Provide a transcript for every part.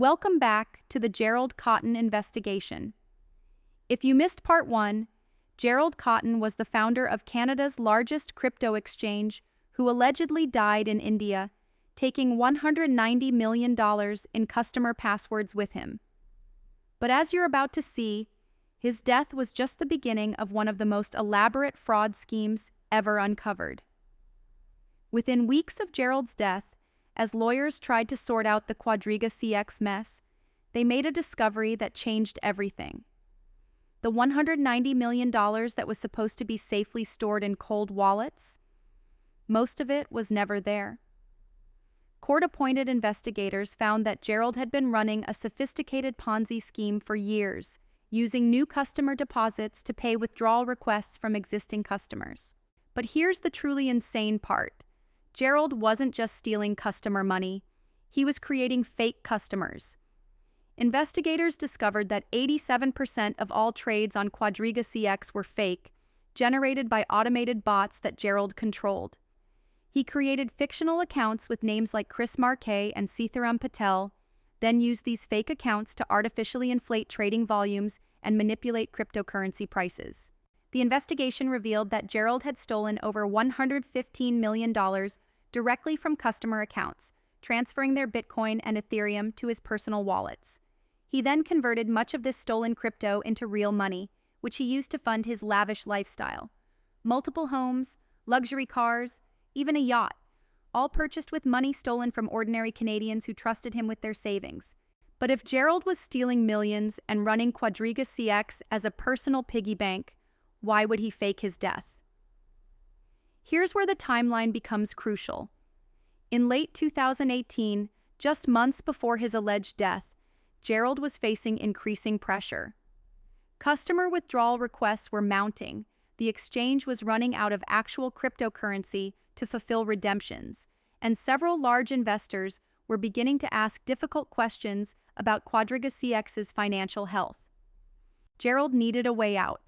Welcome back to the Gerald Cotten investigation. If you missed part 1, Gerald Cotten was the founder of Canada's largest crypto exchange who allegedly died in India, taking $190 million in customer passwords with him. But as you're about to see, his death was just the beginning of one of the most elaborate fraud schemes ever uncovered. Within weeks of Gerald's death, as lawyers tried to sort out the Quadriga CX mess, they made a discovery that changed everything. The $190 million that was supposed to be safely stored in cold wallets, most of it was never there. Court-appointed investigators found that Gerald had been running a sophisticated Ponzi scheme for years, using new customer deposits to pay withdrawal requests from existing customers. But here's the truly insane part. Gerald wasn't just stealing customer money, he was creating fake customers. Investigators discovered that 87% of all trades on Quadriga CX were fake, generated by automated bots that Gerald controlled. He created fictional accounts with names like Chris Marquet and Sitharam Patel, then used these fake accounts to artificially inflate trading volumes and manipulate cryptocurrency prices. The investigation revealed that Gerald had stolen over $115 million directly from customer accounts, transferring their Bitcoin and Ethereum to his personal wallets. He then converted much of this stolen crypto into real money, which he used to fund his lavish lifestyle. Multiple homes, luxury cars, even a yacht, all purchased with money stolen from ordinary Canadians who trusted him with their savings. But if Gerald was stealing millions and running Quadriga CX as a personal piggy bank, why would he fake his death? Here's where the timeline becomes crucial. In late 2018, just months before his alleged death, Gerald was facing increasing pressure. Customer withdrawal requests were mounting. The exchange was running out of actual cryptocurrency to fulfill redemptions, and several large investors were beginning to ask difficult questions about Quadriga CX's financial health. Gerald needed a way out.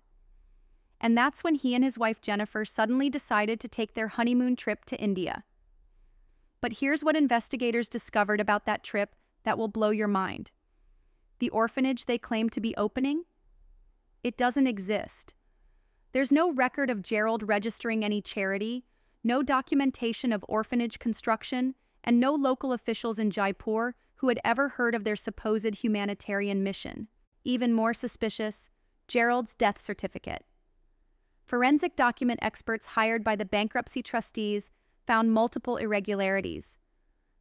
And that's when he and his wife Jennifer suddenly decided to take their honeymoon trip to India. But here's what investigators discovered about that trip that will blow your mind. The orphanage they claim to be opening? It doesn't exist. There's no record of Gerald registering any charity, no documentation of orphanage construction, and no local officials in Jaipur who had ever heard of their supposed humanitarian mission. Even more suspicious, Gerald's death certificate. Forensic document experts hired by the bankruptcy trustees found multiple irregularities.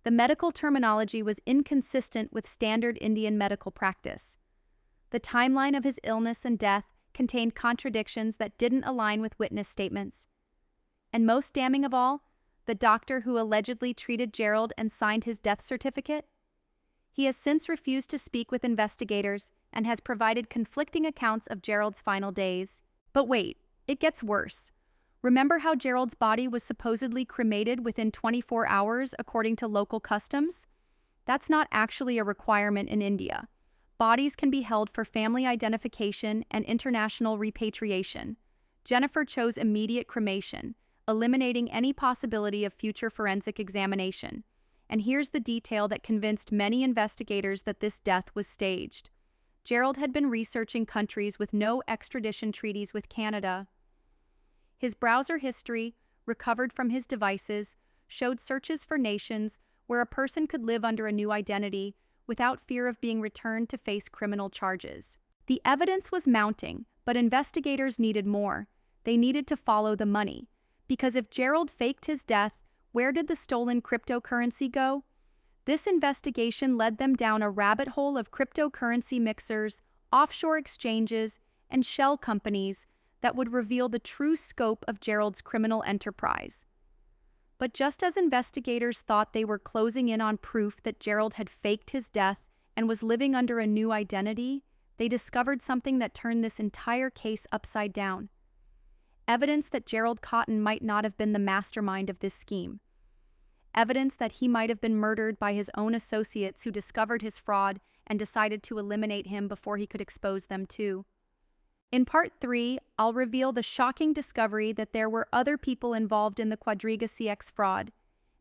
The medical terminology was inconsistent with standard Indian medical practice. The timeline of his illness and death contained contradictions that didn't align with witness statements. And most damning of all, the doctor who allegedly treated Gerald and signed his death certificate? He has since refused to speak with investigators and has provided conflicting accounts of Gerald's final days. But wait, it gets worse. Remember how Gerald's body was supposedly cremated within 24 hours according to local customs? That's not actually a requirement in India. Bodies can be held for family identification and international repatriation. Jennifer chose immediate cremation, eliminating any possibility of future forensic examination. And here's the detail that convinced many investigators that this death was staged. Gerald had been researching countries with no extradition treaties with Canada. His browser history, recovered from his devices, showed searches for nations where a person could live under a new identity without fear of being returned to face criminal charges. The evidence was mounting, but investigators needed more. They needed to follow the money. Because if Gerald faked his death, where did the stolen cryptocurrency go? This investigation led them down a rabbit hole of cryptocurrency mixers, offshore exchanges, and shell companies that would reveal the true scope of Gerald's criminal enterprise. But just as investigators thought they were closing in on proof that Gerald had faked his death and was living under a new identity, they discovered something that turned this entire case upside down. Evidence that Gerald Cotten might not have been the mastermind of this scheme. Evidence that he might have been murdered by his own associates who discovered his fraud and decided to eliminate him before he could expose them too. In part 3, I'll reveal the shocking discovery that there were other people involved in the Quadriga CX fraud,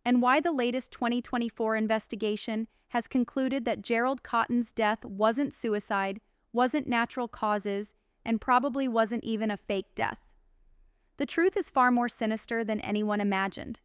and why the latest 2024 investigation has concluded that Gerald Cotten's death wasn't suicide, wasn't natural causes, and probably wasn't even a fake death. The truth is far more sinister than anyone imagined.